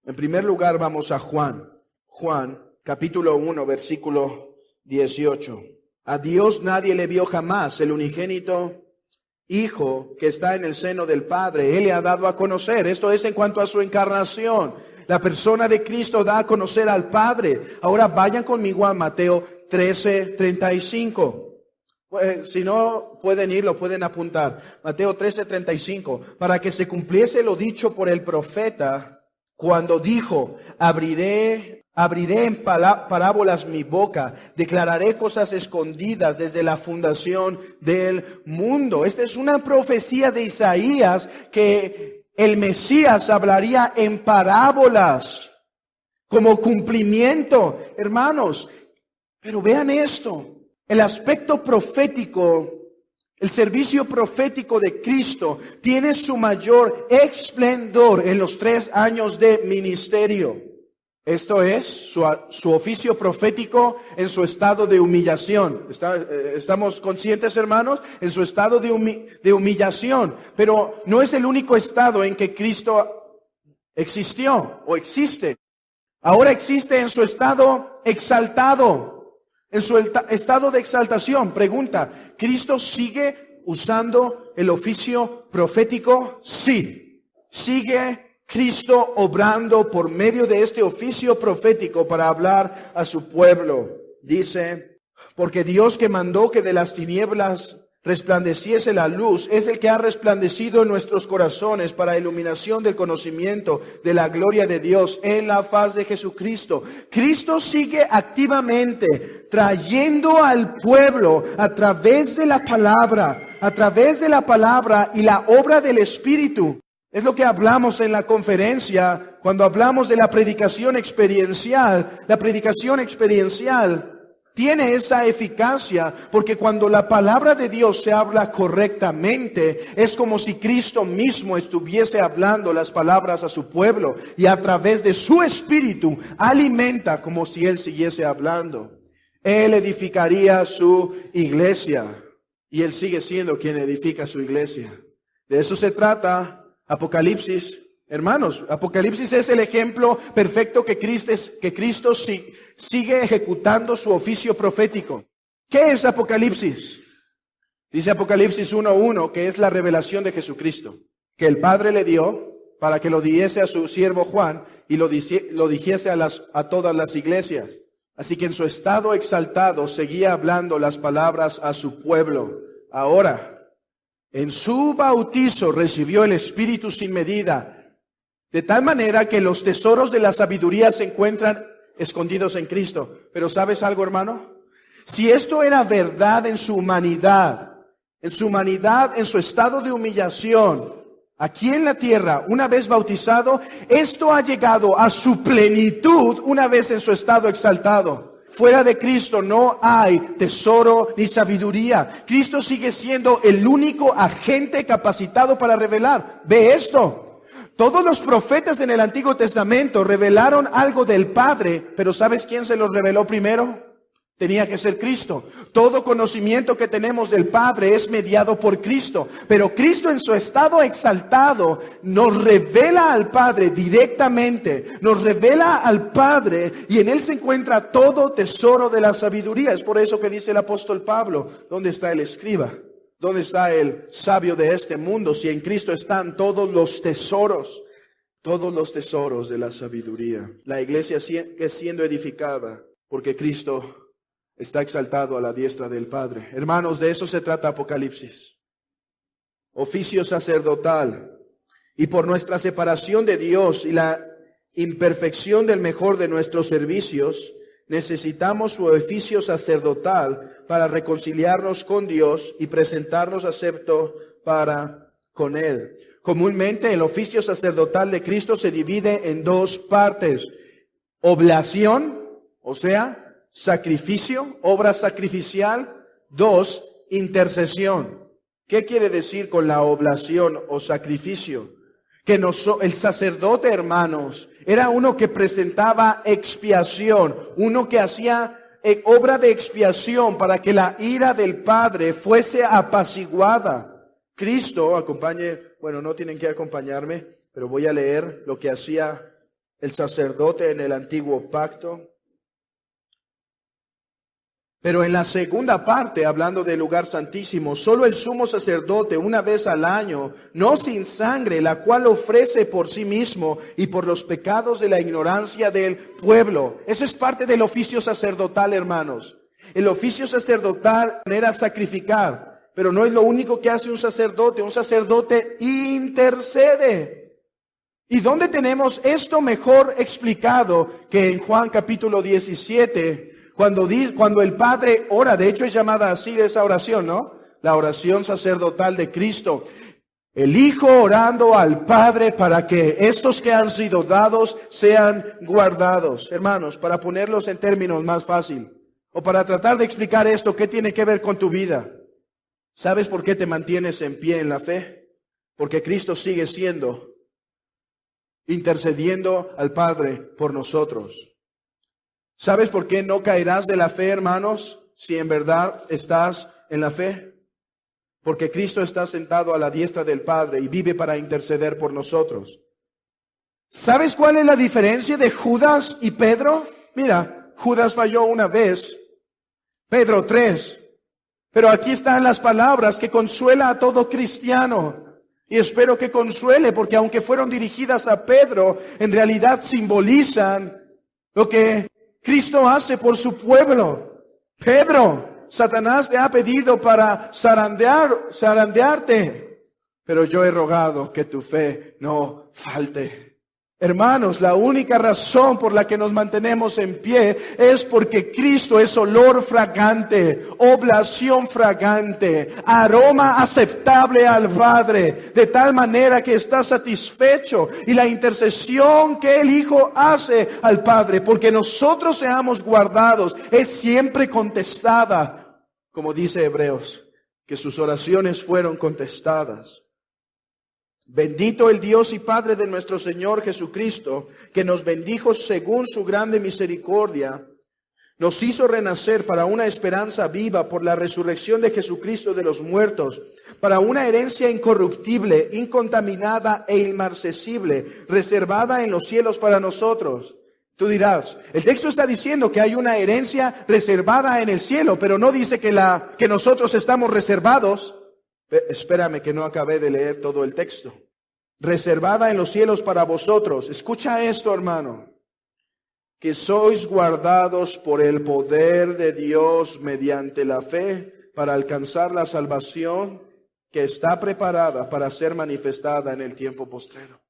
En primer lugar, vamos a Juan. Juan, capítulo 1, versículo 18. A Dios nadie le vio jamás, el unigénito Hijo que está en el seno del Padre, Él le ha dado a conocer. Esto es en cuanto a su encarnación. La persona de Cristo da a conocer al Padre. Ahora vayan conmigo a Mateo 13:35. Si no pueden ir, lo pueden apuntar. Mateo 13:35. Para que se cumpliese lo dicho por el profeta, cuando dijo, abriré en parábolas mi boca, declararé cosas escondidas desde la fundación del mundo. Esta es una profecía de Isaías que el Mesías hablaría en parábolas como cumplimiento, hermanos. Pero vean esto, el aspecto profético, el servicio profético de Cristo tiene su mayor esplendor en los 3 años de ministerio. Esto es su oficio profético en su estado de humillación. ¿Estamos conscientes, hermanos? En su estado de humillación. Pero no es el único estado en que Cristo existió o existe. Ahora existe en su estado exaltado, en su estado de exaltación. Pregunta, ¿Cristo sigue usando el oficio profético? Sí. ¿Sigue Cristo obrando por medio de este oficio profético para hablar a su pueblo? Dice, porque Dios que mandó que de las tinieblas resplandeciese la luz, es el que ha resplandecido en nuestros corazones para iluminación del conocimiento de la gloria de Dios en la faz de Jesucristo. Cristo sigue activamente trayendo al pueblo a través de la palabra y la obra del Espíritu. Es lo que hablamos en la conferencia cuando hablamos de la predicación experiencial. La predicación experiencial tiene esa eficacia porque cuando la palabra de Dios se habla correctamente, es como si Cristo mismo estuviese hablando las palabras a su pueblo y a través de su Espíritu alimenta como si Él siguiese hablando. Él edificaría su iglesia y Él sigue siendo quien edifica su iglesia. De eso se trata Apocalipsis. Hermanos, Apocalipsis es el ejemplo perfecto que Cristo sigue ejecutando su oficio profético. ¿Qué es Apocalipsis? Dice Apocalipsis 1:1 que es la revelación de Jesucristo, que el Padre le dio para que lo diese a su siervo Juan y lo dijese a todas las iglesias. Así que en su estado exaltado seguía hablando las palabras a su pueblo. Ahora, en su bautizo recibió el Espíritu sin medida, de tal manera que los tesoros de la sabiduría se encuentran escondidos en Cristo. Pero ¿sabes algo, hermano? Si esto era verdad en su humanidad, en su estado de humillación, aquí en la tierra, una vez bautizado, esto ha llegado a su plenitud una vez en su estado exaltado. Fuera de Cristo no hay tesoro ni sabiduría. Cristo sigue siendo el único agente capacitado para revelar. Ve esto. Todos los profetas en el Antiguo Testamento revelaron algo del Padre, pero ¿sabes quién se lo reveló primero? Tenía que ser Cristo. Todo conocimiento que tenemos del Padre es mediado por Cristo. Pero Cristo en su estado exaltado nos revela al Padre directamente. Nos revela al Padre y en Él se encuentra todo tesoro de la sabiduría. Es por eso que dice el apóstol Pablo, ¿dónde está el escriba? ¿Dónde está el sabio de este mundo? Si en Cristo están todos los tesoros de la sabiduría. La iglesia es siendo edificada porque Cristo está exaltado a la diestra del Padre. Hermanos, de eso se trata Apocalipsis. Oficio sacerdotal. Y por nuestra separación de Dios y la imperfección del mejor de nuestros servicios, necesitamos su oficio sacerdotal para reconciliarnos con Dios y presentarnos acepto para con Él. Comúnmente el oficio sacerdotal de Cristo se divide en 2 partes. Oblación, o sea, sacrificio, obra sacrificial. 2, intercesión. ¿Qué quiere decir con la oblación o sacrificio? Que el sacerdote, hermanos, era uno que presentaba expiación, uno que hacía obra de expiación para que la ira del Padre fuese apaciguada. Cristo, no tienen que acompañarme, pero voy a leer lo que hacía el sacerdote en el antiguo pacto. Pero en la segunda parte, hablando del lugar santísimo, solo el sumo sacerdote una vez al año, no sin sangre, la cual ofrece por sí mismo y por los pecados de la ignorancia del pueblo. Eso es parte del oficio sacerdotal, hermanos. El oficio sacerdotal era sacrificar, pero no es lo único que hace un sacerdote. Un sacerdote intercede. ¿Y dónde tenemos esto mejor explicado que en Juan capítulo 17? Cuando el Padre ora, de hecho es llamada así esa oración, ¿no? La oración sacerdotal de Cristo. El Hijo orando al Padre para que estos que han sido dados sean guardados. Hermanos, para ponerlos en términos más fácil, o para tratar de explicar esto, ¿qué tiene que ver con tu vida? ¿Sabes por qué te mantienes en pie en la fe? Porque Cristo sigue intercediendo al Padre por nosotros. ¿Sabes por qué no caerás de la fe, hermanos, si en verdad estás en la fe? Porque Cristo está sentado a la diestra del Padre y vive para interceder por nosotros. ¿Sabes cuál es la diferencia de Judas y Pedro? Mira, Judas falló una vez, Pedro 3. Pero aquí están las palabras que consuela a todo cristiano. Y espero que consuele, porque aunque fueron dirigidas a Pedro, en realidad simbolizan lo que Cristo hace por su pueblo. Pedro, Satanás te ha pedido para zarandearte, pero yo he rogado que tu fe no falte. Hermanos, la única razón por la que nos mantenemos en pie es porque Cristo es olor fragante, oblación fragante, aroma aceptable al Padre, de tal manera que está satisfecho. Y la intercesión que el Hijo hace al Padre, porque nosotros seamos guardados, es siempre contestada. Como dice Hebreos, que sus oraciones fueron contestadas. Bendito el Dios y Padre de nuestro Señor Jesucristo, que nos bendijo según su grande misericordia, nos hizo renacer para una esperanza viva por la resurrección de Jesucristo de los muertos, para una herencia incorruptible, incontaminada e inmarcesible, reservada en los cielos para nosotros. Tú dirás, el texto está diciendo que hay una herencia reservada en el cielo, pero no dice que nosotros estamos reservados. Espérame que no acabé de leer todo el texto. Reservada en los cielos para vosotros. Escucha esto, hermano. Que sois guardados por el poder de Dios mediante la fe para alcanzar la salvación que está preparada para ser manifestada en el tiempo postrero.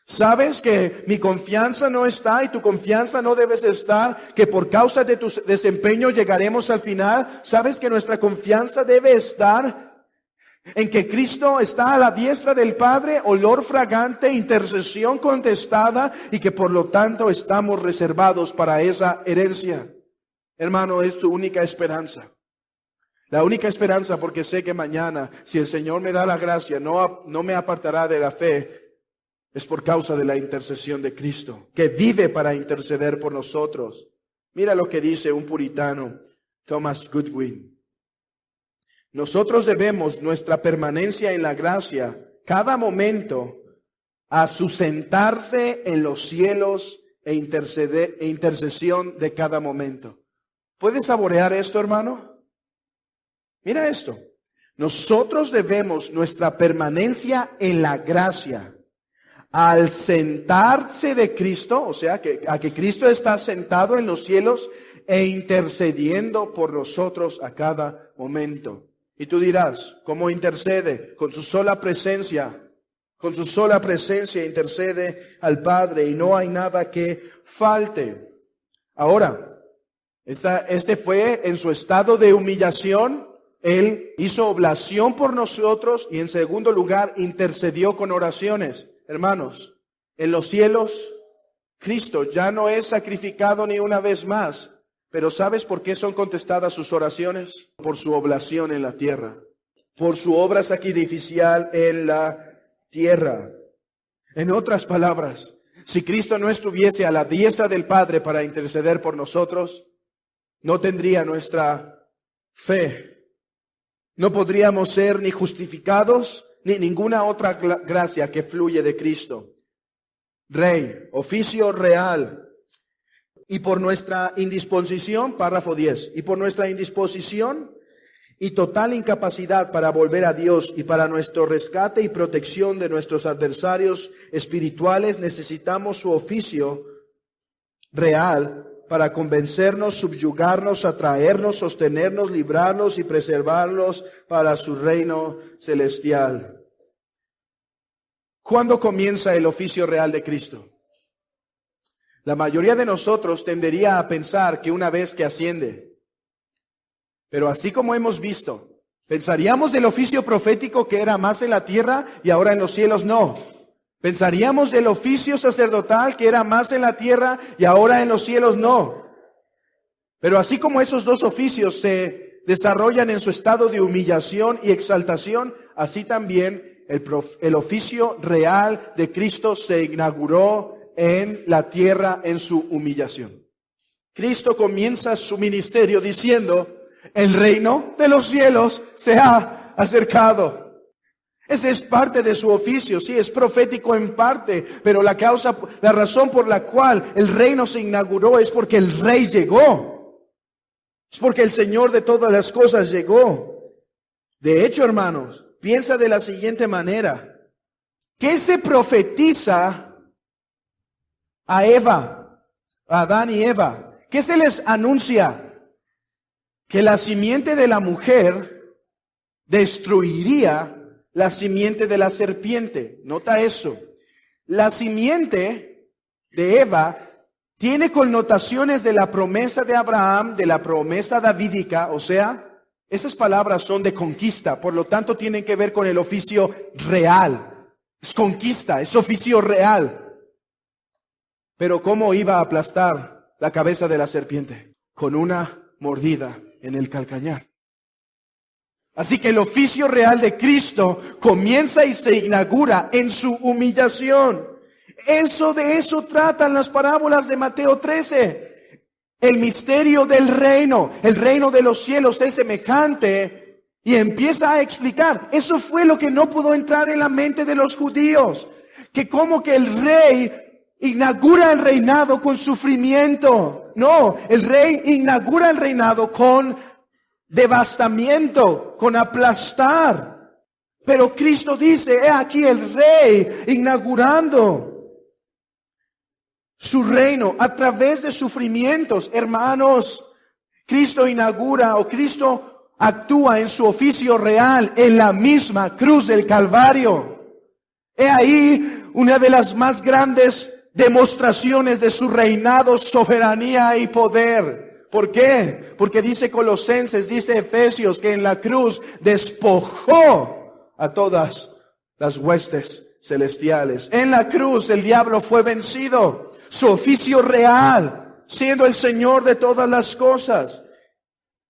¿Sabes que mi confianza no está y tu confianza no debes estar, que por causa de tu desempeño llegaremos al final? ¿Sabes que nuestra confianza debe estar en que Cristo está a la diestra del Padre, olor fragante, intercesión contestada, y que por lo tanto estamos reservados para esa herencia? Hermano, es tu única esperanza. La única esperanza, porque sé que mañana, si el Señor me da la gracia, no me apartará de la fe, es por causa de la intercesión de Cristo, que vive para interceder por nosotros. Mira lo que dice un puritano, Thomas Goodwin. Nosotros debemos nuestra permanencia en la gracia cada momento a sustentarse en los cielos e intercesión de cada momento. ¿Puedes saborear esto, hermano? Mira esto. Nosotros debemos nuestra permanencia en la gracia al sentarse de Cristo, o sea, a que Cristo está sentado en los cielos e intercediendo por nosotros a cada momento. Y tú dirás, ¿cómo intercede? Con su sola presencia intercede al Padre y no hay nada que falte. Ahora, este fue en su estado de humillación. Él hizo oblación por nosotros y en segundo lugar intercedió con oraciones. Hermanos, en los cielos, Cristo ya no es sacrificado ni una vez más. Pero ¿sabes por qué son contestadas sus oraciones? Por su oblación en la tierra, por su obra sacrificial en la tierra. En otras palabras, si Cristo no estuviese a la diestra del Padre para interceder por nosotros, no tendría nuestra fe. No podríamos ser ni justificados ni ninguna otra gracia que fluye de Cristo. Rey, oficio real. Y por nuestra indisposición, párrafo 10, y por nuestra indisposición y total incapacidad para volver a Dios y para nuestro rescate y protección de nuestros adversarios espirituales, necesitamos su oficio real para convencernos, subyugarnos, atraernos, sostenernos, librarnos y preservarlos para su reino celestial. ¿Cuándo comienza el oficio real de Cristo? La mayoría de nosotros tendería a pensar que una vez que asciende. Pero así como hemos visto, pensaríamos del oficio profético que era más en la tierra y ahora en los cielos no. Pensaríamos del oficio sacerdotal que era más en la tierra y ahora en los cielos no. Pero así como esos dos oficios se desarrollan en su estado de humillación y exaltación, así también el oficio real de Cristo se inauguró en la tierra en su humillación. Cristo comienza su ministerio diciendo: el reino de los cielos se ha acercado. Esa es parte de su oficio, sí, es profético en parte, pero la razón por la cual el reino se inauguró es porque el rey llegó. Es porque el Señor de todas las cosas llegó. De hecho, hermanos, piensa de la siguiente manera: ¿qué se profetiza a Eva, a Adán y Eva? ¿Qué se les anuncia? Que la simiente de la mujer destruiría la simiente de la serpiente. Nota eso. La simiente de Eva tiene connotaciones de la promesa de Abraham, de la promesa davídica, o sea, esas palabras son de conquista, por lo tanto tienen que ver con el oficio real. Es conquista, es oficio real. Pero ¿cómo iba a aplastar la cabeza de la serpiente? Con una mordida en el calcañar. Así que el oficio real de Cristo comienza y se inaugura en su humillación. De eso tratan las parábolas de Mateo 13. El misterio del reino, el reino de los cielos es semejante, y empieza a explicar. Eso fue lo que no pudo entrar en la mente de los judíos. Que como que el rey inaugura el reinado con sufrimiento. No, el rey inaugura el reinado con devastamiento, con aplastar. Pero Cristo dice: he aquí el rey inaugurando su reino a través de sufrimientos. Hermanos, Cristo inaugura, o Cristo actúa en su oficio real en la misma cruz del Calvario. He ahí una de las más grandes demostraciones de su reinado, soberanía y poder. ¿Por qué? Porque dice Colosenses, dice Efesios, que en la cruz despojó a todas las huestes celestiales. En la cruz el diablo fue vencido. Su oficio real, siendo el Señor de todas las cosas.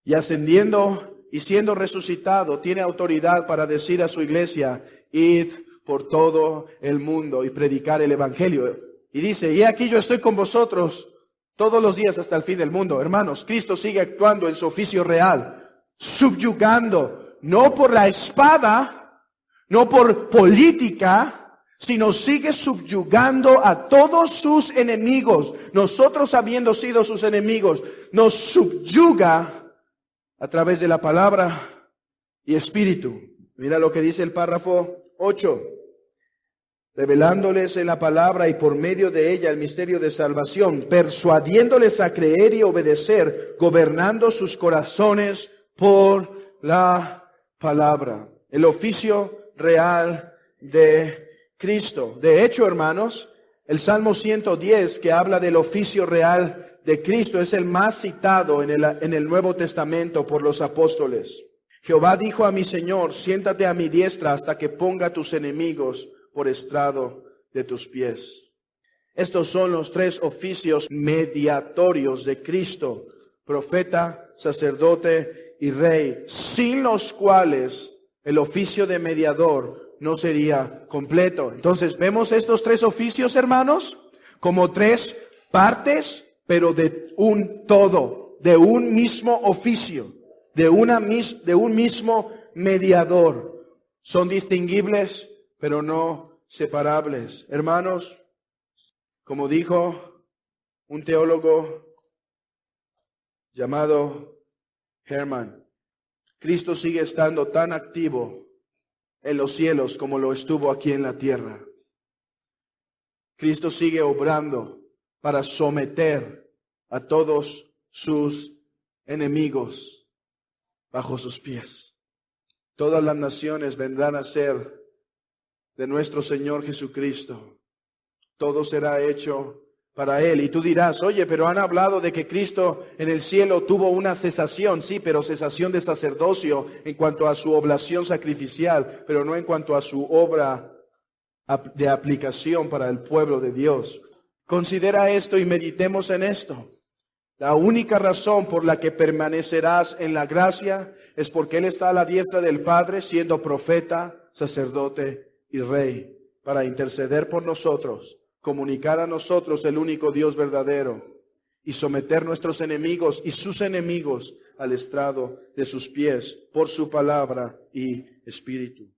Y ascendiendo y siendo resucitado, tiene autoridad para decir a su iglesia: id por todo el mundo y predicar el evangelio. Y dice: y aquí yo estoy con vosotros todos los días hasta el fin del mundo. Hermanos, Cristo sigue actuando en su oficio real, subyugando, no por la espada, no por política, sino sigue subyugando a todos sus enemigos. Nosotros, habiendo sido sus enemigos, nos subyuga a través de la palabra y espíritu. Mira lo que dice el párrafo 8. Revelándoles en la palabra y por medio de ella el misterio de salvación, persuadiéndoles a creer y obedecer, gobernando sus corazones por la palabra. El oficio real de Cristo. De hecho, hermanos, el Salmo 110, que habla del oficio real de Cristo, es el más citado en el Nuevo Testamento por los apóstoles. Jehová dijo a mi Señor: siéntate a mi diestra hasta que ponga tus enemigos por estrado de tus pies. Estos son los tres oficios mediatorios de Cristo: profeta, sacerdote y rey, sin los cuales el oficio de mediador no sería completo. Entonces, vemos estos tres oficios, hermanos, como tres partes, pero de un todo. de un mismo oficio, de un mismo mediador. Son distinguibles, pero no separables. Hermanos, como dijo un teólogo llamado Herman, Cristo sigue estando tan activo en los cielos como lo estuvo aquí en la tierra. Cristo sigue obrando para someter a todos sus enemigos bajo sus pies. Todas las naciones vendrán a ser de nuestro Señor Jesucristo. Todo será hecho para Él. Y tú dirás, oye, pero han hablado de que Cristo en el cielo tuvo una cesación. Sí, pero cesación de sacerdocio en cuanto a su oblación sacrificial, pero no en cuanto a su obra de aplicación para el pueblo de Dios. Considera esto y meditemos en esto. La única razón por la que permanecerás en la gracia es porque Él está a la diestra del Padre, siendo profeta, sacerdote y rey, para interceder por nosotros, comunicar a nosotros el único Dios verdadero y someter nuestros enemigos y sus enemigos al estrado de sus pies por su palabra y espíritu.